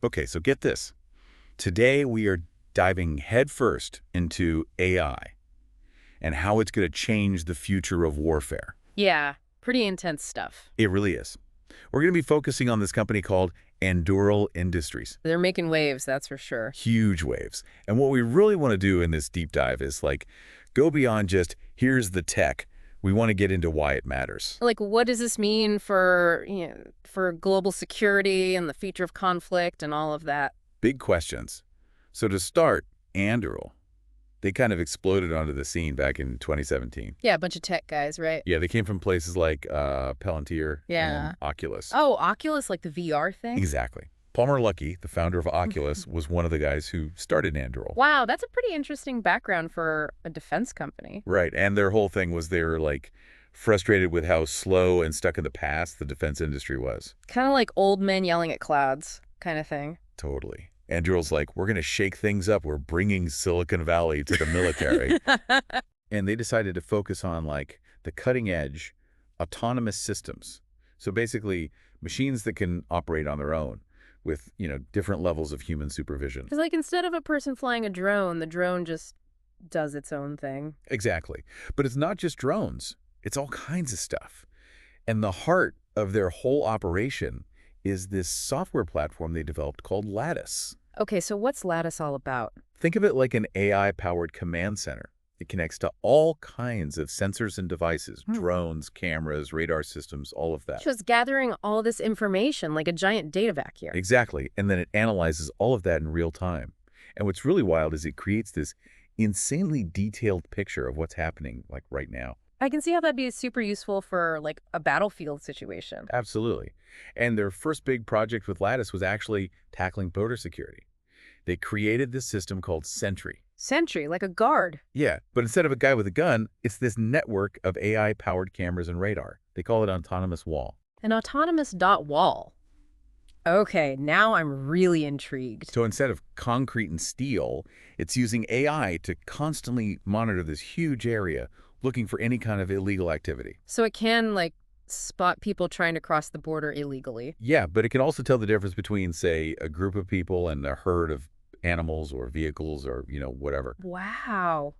Okay, so get this. Today we are diving headfirst into AI and how it's going to change the future of warfare. Yeah, pretty intense stuff. It really is. We're going to be focusing on this company called Anduril Industries. They're making waves, that's for sure. Huge waves. And what we really want to do in this deep dive is go beyond just here's the tech. We want to get into why it matters. Like, what does this mean for, for global security and the future of conflict and all of that? Big questions. So to start, Anduril, they kind of exploded onto the scene back in 2017. Yeah, a bunch of tech guys, right? Yeah, they came from places like Palantir Yeah. and Oculus. Oh, Oculus, like the VR thing? Exactly. Palmer Luckey, the founder of Oculus, was one of the guys who started Anduril. Wow, that's a pretty interesting background for a defense company. Right, and their whole thing was they were frustrated with how slow and stuck in the past the defense industry was. Kind of like old men yelling at clouds kind of thing. Totally. Anduril's like, we're going to shake things up. We're bringing Silicon Valley to the military. And they decided to focus on the cutting edge autonomous systems. So basically machines that can operate on their own with, different levels of human supervision. Because, like, instead of a person flying a drone, the drone just does its own thing. Exactly. But it's not just drones. It's all kinds of stuff. And the heart of their whole operation is this software platform they developed called Lattice. Okay, so what's Lattice all about? Think of it like an AI-powered command center. It connects to all kinds of sensors and devices, drones, cameras, radar systems, all of that. Just gathering all this information like a giant data vacuum. Exactly. And then it analyzes all of that in real time. And what's really wild is it creates this insanely detailed picture of what's happening right now. I can see how that'd be super useful for, like, a battlefield situation. Absolutely. And their first big project with Lattice was actually tackling border security. They created this system called Sentry. Sentry, like a guard. Yeah, but instead of a guy with a gun, it's this network of AI-powered cameras and radar. They call it autonomous wall. An autonomous dot wall. Okay, now I'm really intrigued. So instead of concrete and steel, it's using AI to constantly monitor this huge area, looking for any kind of illegal activity. So it can, like, spot people trying to cross the border illegally. Yeah, but it can also tell the difference between, say, a group of people and a herd of animals or vehicles or, whatever. Wow.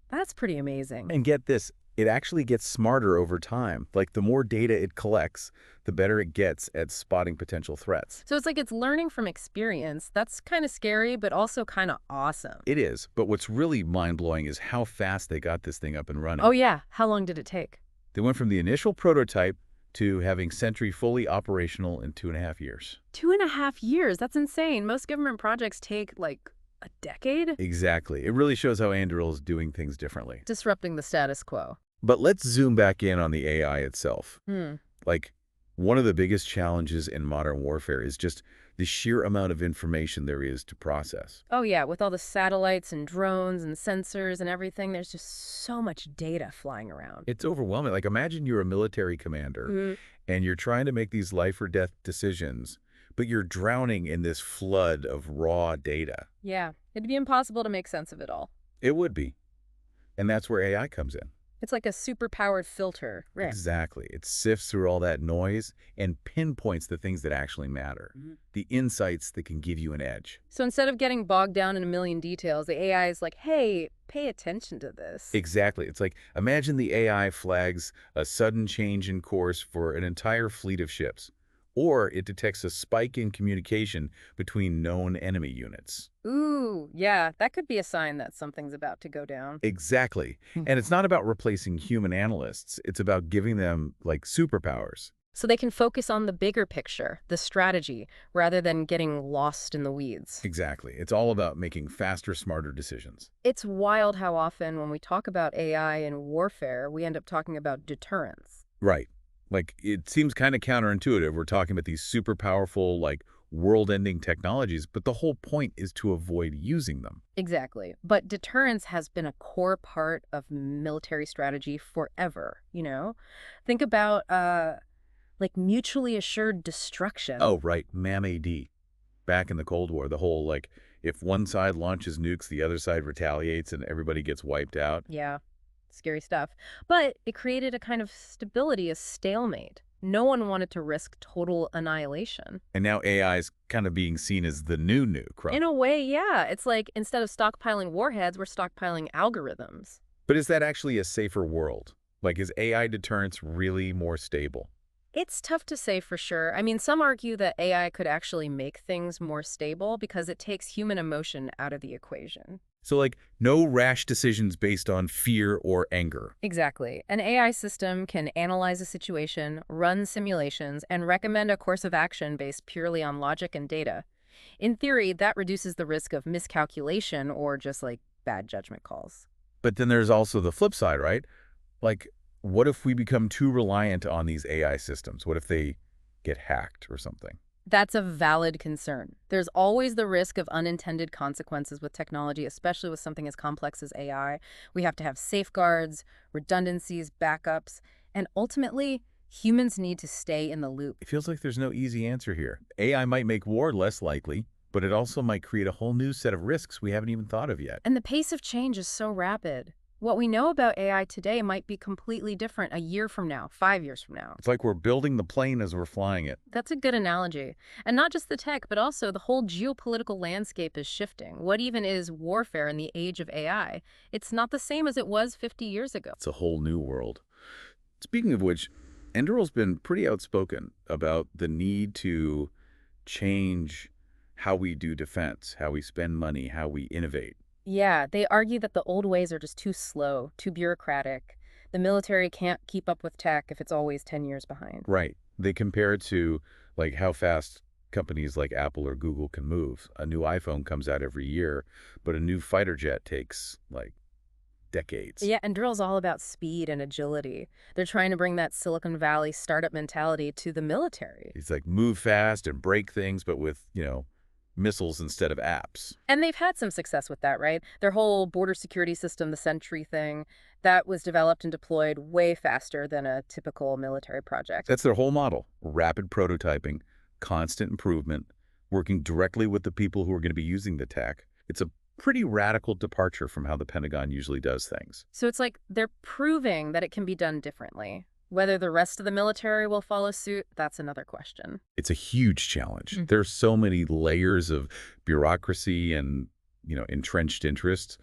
That's pretty amazing. And get this, it actually gets smarter over time. The more data it collects, the better it gets at spotting potential threats. So it's like it's learning from experience. That's kind of scary, but also kind of awesome. It is, but what's really mind-blowing is how fast they got this thing up and running. Oh, yeah. How long did it take? They went from the initial prototype to having Sentry fully operational in 2.5 years. 2.5 years? That's insane. Most government projects take, like, a decade? Exactly. It really shows how Anduril is doing things differently. Disrupting the status quo. But let's zoom back in on the AI itself. Hmm. One of the biggest challenges in modern warfare is just the sheer amount of information there is to process. Oh, yeah. With all the satellites and drones and sensors and everything, there's just so much data flying around. It's overwhelming. Imagine you're a military commander and you're trying to make these life or death decisions, but you're drowning in this flood of raw data. Yeah. It'd be impossible to make sense of it all. It would be. And that's where AI comes in. It's like a super-powered filter. Right. Exactly. It sifts through all that noise and pinpoints the things that actually matter, the insights that can give you an edge. So instead of getting bogged down in a million details, the AI is like, hey, pay attention to this. Exactly. It's like, imagine the AI flags a sudden change in course for an entire fleet of ships, or it detects a spike in communication between known enemy units. Ooh, yeah, that could be a sign that something's about to go down. Exactly. And it's not about replacing human analysts. It's about giving them, superpowers. So they can focus on the bigger picture, the strategy, rather than getting lost in the weeds. Exactly. It's all about making faster, smarter decisions. It's wild how often when we talk about AI in warfare, we end up talking about deterrence. Right. It seems kind of counterintuitive. We're talking about these super powerful, world-ending technologies, but the whole point is to avoid using them. Exactly. But deterrence has been a core part of military strategy forever, Think about, mutually assured destruction. Oh, right. MAM-AD. Back in the Cold War, the whole, if one side launches nukes, the other side retaliates and everybody gets wiped out. Yeah. Scary stuff. But it created a kind of stability, a stalemate. No one wanted to risk total annihilation. And now AI is kind of being seen as the new nuke, right? In a way, yeah. It's like instead of stockpiling warheads, we're stockpiling algorithms. But is that actually a safer world? Like, is AI deterrence really more stable? It's tough to say for sure. I mean, some argue that AI could actually make things more stable because it takes human emotion out of the equation. So, like, no rash decisions based on fear or anger. Exactly. An AI system can analyze a situation, run simulations, and recommend a course of action based purely on logic and data. In theory, that reduces the risk of miscalculation or just like bad judgment calls. But then there's also the flip side, right? Like, what if we become too reliant on these AI systems? What if they get hacked or something? That's a valid concern. There's always the risk of unintended consequences with technology, especially with something as complex as AI. We have to have safeguards, redundancies, backups, and ultimately, humans need to stay in the loop. It feels like there's no easy answer here. AI might make war less likely, but it also might create a whole new set of risks we haven't even thought of yet. And the pace of change is so rapid. What we know about AI today might be completely different a year from now, 5 years from now. It's like we're building the plane as we're flying it. That's a good analogy. And not just the tech, but also the whole geopolitical landscape is shifting. What even is warfare in the age of AI? It's not the same as it was 50 years ago. It's a whole new world. Speaking of which, Enduril's been pretty outspoken about the need to change how we do defense, how we spend money, how we innovate. Yeah, they argue that the old ways are just too slow, too bureaucratic. The military can't keep up with tech if it's always 10 years behind. Right. They compare it to like how fast companies like Apple or Google can move. A new iPhone comes out every year, but a new fighter jet takes like decades. Yeah, and Drill's all about speed and agility. They're trying to bring that Silicon Valley startup mentality to the military. It's like move fast and break things, but with, missiles instead of apps. And they've had some success with that, right? Their whole border security system, the Sentry thing, that was developed and deployed way faster than a typical military project. That's their whole model. Rapid prototyping, constant improvement, working directly with the people who are going to be using the tech. It's a pretty radical departure from how the Pentagon usually does things. So it's like they're proving that it can be done differently. Whether the rest of the military will follow suit, that's another question. It's a huge challenge. Mhm. There's so many layers of bureaucracy and, entrenched interests.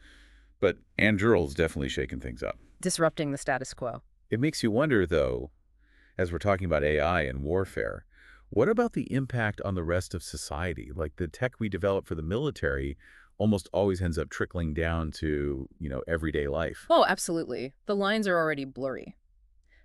But Anduril's definitely shaking things up. Disrupting the status quo. It makes you wonder, though, as we're talking about AI and warfare, what about the impact on the rest of society? Like the tech we develop for the military almost always ends up trickling down to, everyday life. Oh, absolutely. The lines are already blurry.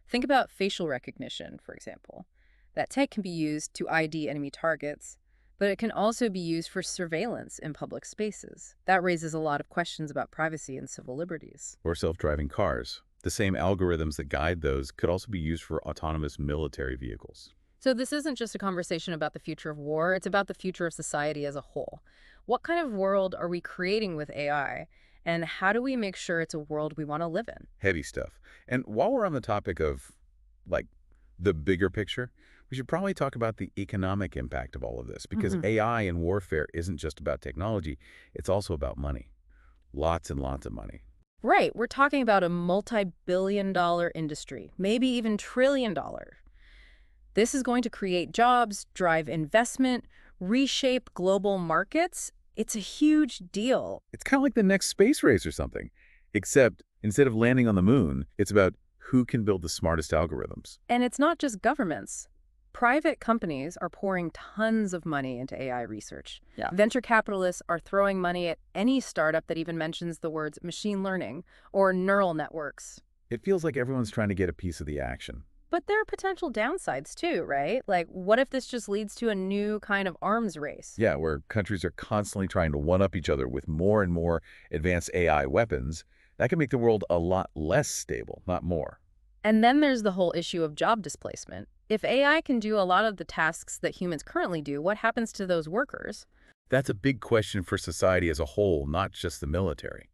Think about facial recognition, for example. That tech can be used to ID enemy targets, but it can also be used for surveillance in public spaces. That raises a lot of questions about privacy and civil liberties. Or self-driving cars. The same algorithms that guide those could also be used for autonomous military vehicles. So this isn't just a conversation about the future of war, it's about the future of society as a whole. What kind of world are we creating with AI? And how do we make sure it's a world we want to live in? Heavy stuff. And while we're on the topic of, like, the bigger picture, we should probably talk about the economic impact of all of this, because AI and warfare isn't just about technology, it's also about money. Lots and lots of money. Right, we're talking about a multi-billion-dollar industry, maybe even trillion-dollar. This is going to create jobs, drive investment, reshape global markets. It's a huge deal. It's kind of like the next space race or something, except instead of landing on the moon, it's about who can build the smartest algorithms. And it's not just governments. Private companies are pouring tons of money into AI research. Yeah. Venture capitalists are throwing money at any startup that even mentions the words machine learning or neural networks. It feels like everyone's trying to get a piece of the action. But there are potential downsides too, right? Like, what if this just leads to a new kind of arms race? Yeah, where countries are constantly trying to one-up each other with more and more advanced AI weapons. That can make the world a lot less stable, not more. And then there's the whole issue of job displacement. If AI can do a lot of the tasks that humans currently do, what happens to those workers? That's a big question for society as a whole, not just the military.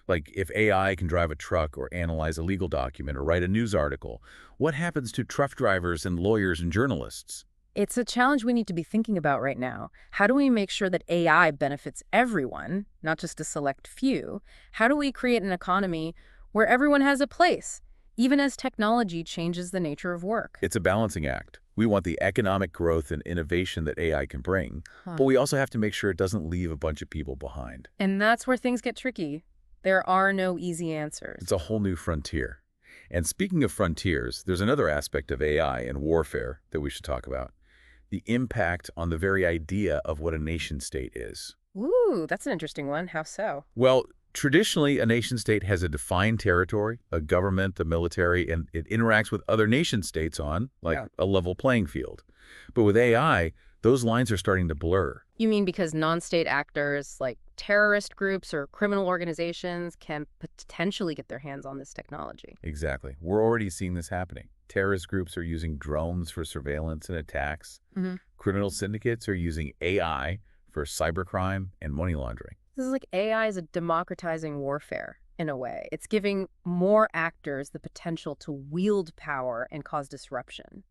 Like, if AI can drive a truck or analyze a legal document or write a news article, what happens to truck drivers and lawyers and journalists? It's a challenge we need to be thinking about right now. How do we make sure that AI benefits everyone, not just a select few? How do we create an economy where everyone has a place, even as technology changes the nature of work. It's a balancing act. We want the economic growth and innovation that AI can bring, Huh. but we also have to make sure it doesn't leave a bunch of people behind. And that's where things get tricky. There are no easy answers. It's a whole new frontier. And speaking of frontiers, there's another aspect of AI and warfare that we should talk about: the impact on the very idea of what a nation-state is. Ooh, that's an interesting one. How so? Well, traditionally, a nation-state has a defined territory, a government, a military, and it interacts with other nation-states on, like, Yeah. a level playing field. But with AI, those lines are starting to blur. You mean because non-state actors like terrorist groups or criminal organizations can potentially get their hands on this technology? Exactly. We're already seeing this happening. Terrorist groups are using drones for surveillance and attacks. Hmm. Criminal syndicates are using AI for cybercrime and money laundering. This is like AI is a democratizing warfare in a way. It's giving more actors the potential to wield power and cause disruption.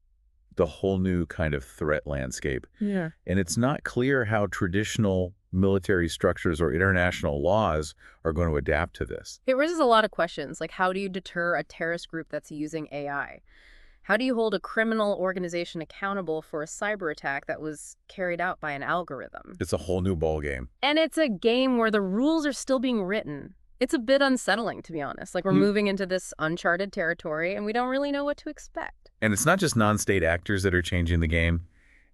The whole new kind of threat landscape. Yeah. And it's not clear how traditional military structures or international laws are going to adapt to this. It raises a lot of questions, like how do you deter a terrorist group that's using AI? How do you hold a criminal organization accountable for a cyber attack that was carried out by an algorithm? It's a whole new ballgame. And it's a game where the rules are still being written. It's a bit unsettling, to be honest. Like we're moving into this uncharted territory and we don't really know what to expect. And it's not just non-state actors that are changing the game.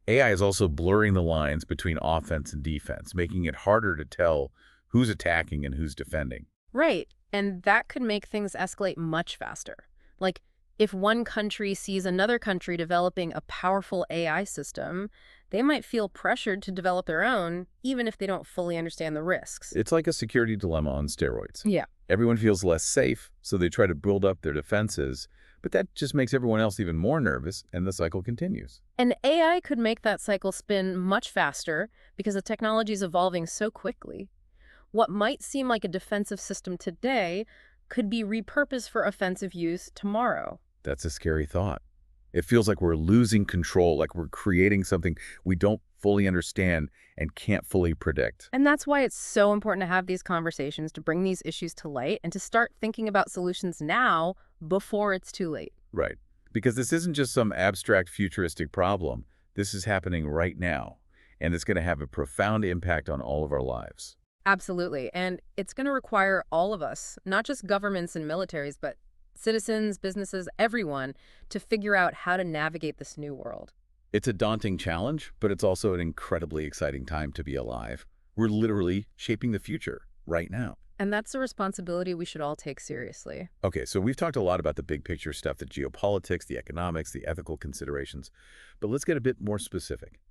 AI is also blurring the lines between offense and defense, making it harder to tell who's attacking and who's defending. Right. And that could make things escalate much faster. Like, if one country sees another country developing a powerful AI system, they might feel pressured to develop their own, even if they don't fully understand the risks. It's like a security dilemma on steroids. Yeah. Everyone feels less safe, so they try to build up their defenses, but that just makes everyone else even more nervous, and the cycle continues. And AI could make that cycle spin much faster because the technology is evolving so quickly. What might seem like a defensive system today could be repurposed for offensive use tomorrow. That's a scary thought. It feels like we're losing control, like we're creating something we don't fully understand and can't fully predict. And that's why it's so important to have these conversations, to bring these issues to light and to start thinking about solutions now before it's too late. Right. Because this isn't just some abstract futuristic problem. This is happening right now, and it's going to have a profound impact on all of our lives. Absolutely. And it's going to require all of us, not just governments and militaries, but citizens, businesses, everyone, to figure out how to navigate this new world. It's a daunting challenge, but it's also an incredibly exciting time to be alive. We're literally shaping the future right now. And that's a responsibility we should all take seriously. Okay, so we've talked a lot about the big picture stuff, the geopolitics, the economics, the ethical considerations, but let's get a bit more specific.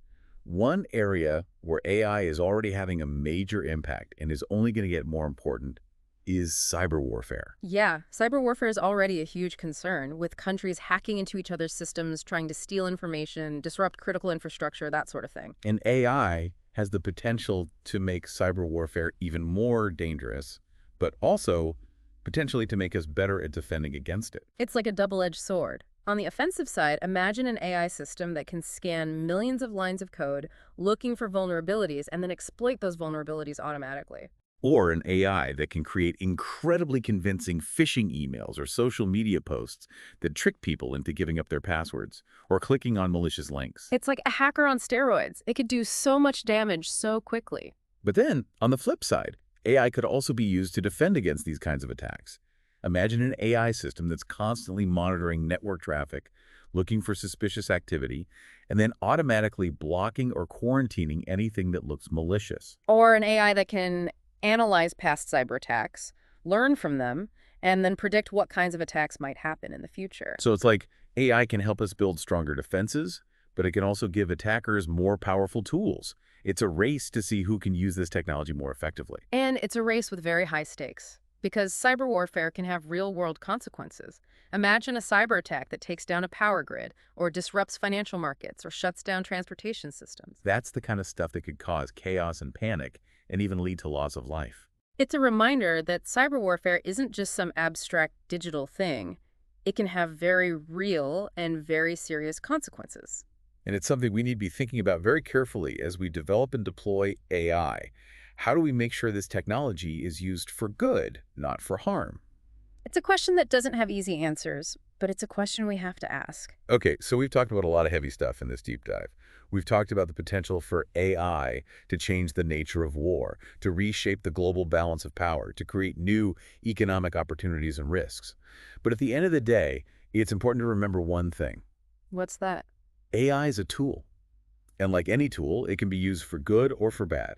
One area where AI is already having a major impact and is only going to get more important is cyber warfare. Yeah, cyber warfare is already a huge concern, with countries hacking into each other's systems, trying to steal information, disrupt critical infrastructure, that sort of thing. And AI has the potential to make cyber warfare even more dangerous, but also potentially to make us better at defending against it. It's like a double-edged sword. On the offensive side, imagine an AI system that can scan millions of lines of code looking for vulnerabilities and then exploit those vulnerabilities automatically. Or an AI that can create incredibly convincing phishing emails or social media posts that trick people into giving up their passwords or clicking on malicious links. It's like a hacker on steroids. It could do so much damage so quickly. But then, on the flip side, AI could also be used to defend against these kinds of attacks. Imagine an AI system that's constantly monitoring network traffic, looking for suspicious activity, and then automatically blocking or quarantining anything that looks malicious. Or an AI that can analyze past cyber attacks, learn from them, and then predict what kinds of attacks might happen in the future. So it's like AI can help us build stronger defenses, but it can also give attackers more powerful tools. It's a race to see who can use this technology more effectively. And it's a race with very high stakes, because cyber warfare can have real-world consequences. Imagine a cyber attack that takes down a power grid, or disrupts financial markets, or shuts down transportation systems. That's the kind of stuff that could cause chaos and panic, and even lead to loss of life. It's a reminder that cyber warfare isn't just some abstract digital thing. It can have very real and very serious consequences. And it's something we need to be thinking about very carefully as we develop and deploy AI. How do we make sure this technology is used for good, not for harm? It's a question that doesn't have easy answers, but it's a question we have to ask. Okay, so we've talked about a lot of heavy stuff in this deep dive. We've talked about the potential for AI to change the nature of war, to reshape the global balance of power, to create new economic opportunities and risks. But at the end of the day, it's important to remember one thing. What's that? AI is a tool. And like any tool, it can be used for good or for bad.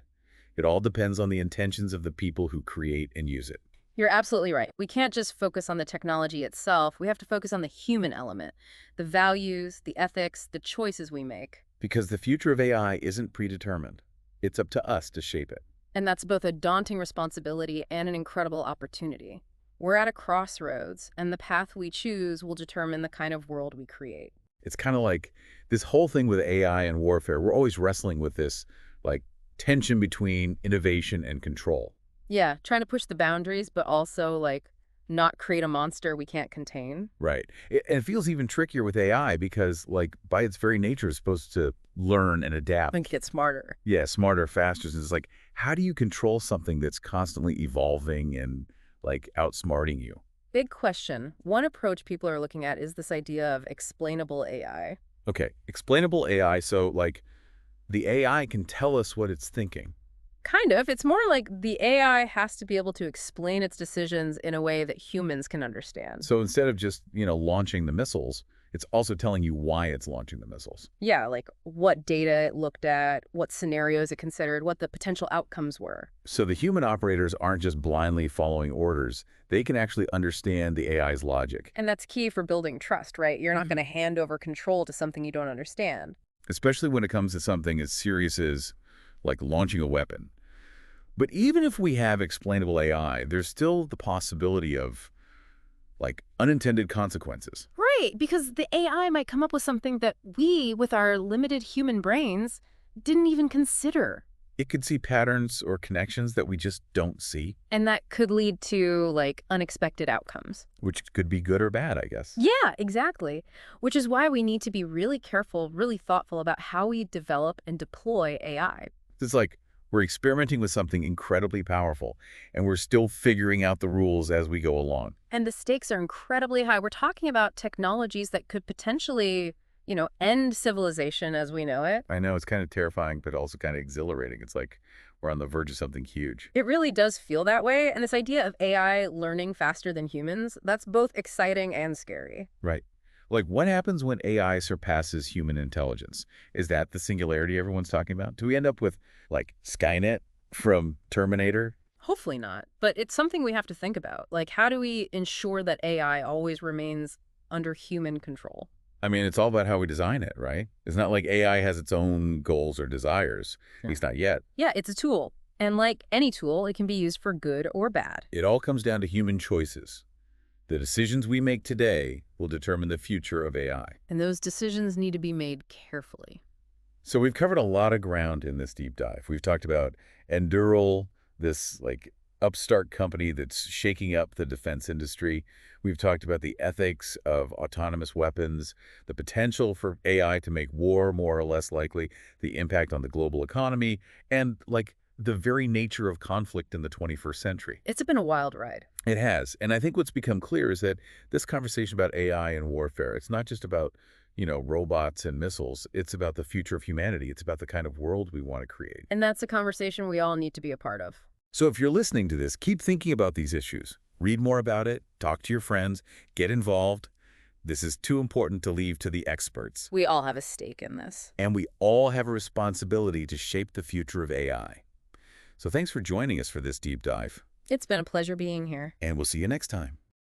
It all depends on the intentions of the people who create and use it. You're absolutely right. We can't just focus on the technology itself. We have to focus on the human element, the values, the ethics, the choices we make. Because the future of AI isn't predetermined. It's up to us to shape it. And that's both a daunting responsibility and an incredible opportunity. We're at a crossroads, and the path we choose will determine the kind of world we create. It's kind of like this whole thing with AI and warfare. We're always wrestling with this like tension between innovation and control. Yeah, trying to push the boundaries, but also, like, not create a monster we can't contain. Right. And it feels even trickier with AI because like by its very nature, it's supposed to learn and adapt. And get smarter. Yeah, smarter, faster. So it's like, how do you control something that's constantly evolving and like outsmarting you? Big question. One approach people are looking at is this idea of explainable AI. Okay, explainable AI. So like the AI can tell us what it's thinking. Kind of. It's more like the AI has to be able to explain its decisions in a way that humans can understand. So instead of just, launching the missiles, it's also telling you why it's launching the missiles. Yeah, like what data it looked at, what scenarios it considered, what the potential outcomes were. So the human operators aren't just blindly following orders. They can actually understand the AI's logic, And that's key for building trust, right? You're not going to hand over control to something you don't understand. especially when it comes to something as serious as like launching a weapon. But even if we have explainable AI, there's still the possibility of like unintended consequences. Right, because the AI might come up with something that we, with our limited human brains, didn't even consider. It could see patterns or connections that we just don't see, And that could lead to, like, unexpected outcomes. which could be good or bad, I guess. Yeah, exactly. Which is why we need to be really careful, really thoughtful about how we develop and deploy AI. It's like we're experimenting with something incredibly powerful, and we're still figuring out the rules as we go along. And the stakes are incredibly high. We're talking about technologies that could potentially, end civilization as we know it. I know it's kind of terrifying, but also kind of exhilarating. It's like we're on the verge of something huge. It really does feel that way. And this idea of AI learning faster than humans, that's both exciting and scary. Right. Like, what happens when AI surpasses human intelligence? Is that the singularity everyone's talking about? Do we end up with, like, Skynet from Terminator? Hopefully not. But it's something we have to think about. Like, how do we ensure that AI always remains under human control? I mean, it's all about how we design it, right? It's not like AI has its own goals or desires, at least not yet. Yeah, it's a tool. And like any tool, it can be used for good or bad. It all comes down to human choices. The decisions we make today will determine the future of AI. And those decisions need to be made carefully. So we've covered a lot of ground in this deep dive. We've talked about Anduril, this like upstart company that's shaking up the defense industry. We've talked about the ethics of autonomous weapons, the potential for AI to make war more or less likely, the impact on the global economy, and like the very nature of conflict in the 21st century. It's been a wild ride. It has. And I think what's become clear is that this conversation about AI and warfare, it's not just about, robots and missiles. It's about the future of humanity. It's about the kind of world we want to create. And that's a conversation we all need to be a part of. So if you're listening to this, keep thinking about these issues. Read more about it, talk to your friends, get involved. This is too important to leave to the experts. We all have a stake in this. And we all have a responsibility to shape the future of AI. So thanks for joining us for this deep dive. It's been a pleasure being here. And we'll see you next time.